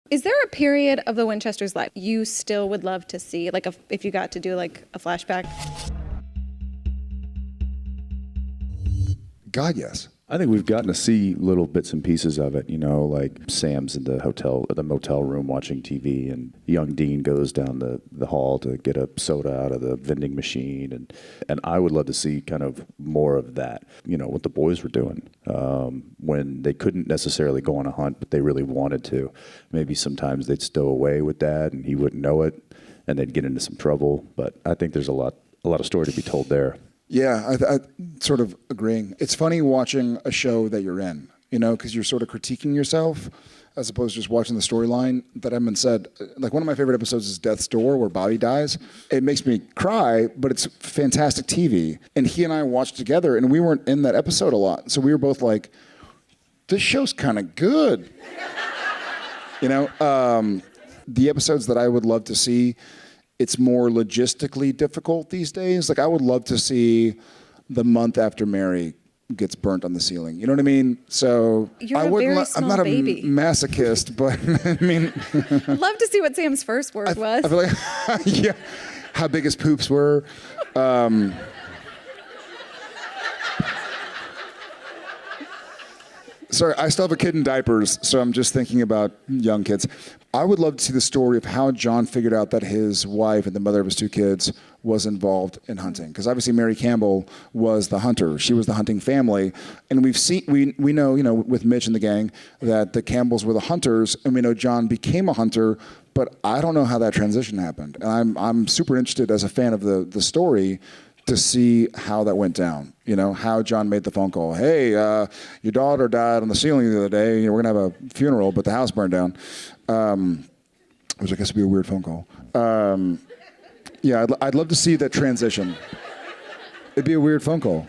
Is there a period of the Winchesters' life you still would love to see? Like if you got to do like a flashback? God, yes. I think we've gotten to see little bits and pieces of it, like Sam's in the motel room watching TV, and young Dean goes down the hall to get a soda out of the vending machine, and I would love to see kind of more of that, what the boys were doing when they couldn't necessarily go on a hunt, but they really wanted to. Maybe sometimes they'd stow away with Dad, and he wouldn't know it, and they'd get into some trouble. But I think there's a lot of story to be told there. Yeah, I sort of agreeing. It's funny watching a show that you're in, because you're sort of critiquing yourself as opposed to just watching the storyline. That Edmund said, like one of my favorite episodes is Death's Door, where Bobby dies. It makes me cry, but it's fantastic TV. And he and I watched together, and we weren't in that episode a lot. So we were both like, this show's kind of good. The episodes that I would love to see, it's more logistically difficult these days. Like I would love to see the month after Mary gets burnt on the ceiling. You know what I mean? So You're I'm not baby. A masochist, but I mean, I'd love to see what Sam's first word was. I feel like, yeah, how big his poops were. Sorry, I still have a kid in diapers, so I'm just thinking about young kids. I would love to see the story of how John figured out that his wife and the mother of his two kids was involved in hunting. Because obviously Mary Campbell was the hunter. She was the hunting family. And we know, with Mitch and the gang, that the Campbells were the hunters, and we know John became a hunter, but I don't know how that transition happened. And I'm super interested as a fan of the story to see how that went down. How John made the phone call. Hey, your daughter died on the ceiling the other day. We're going to have a funeral, but the house burned down. Which I guess would be a weird phone call. Yeah, I'd love to see that transition. It'd be a weird phone call.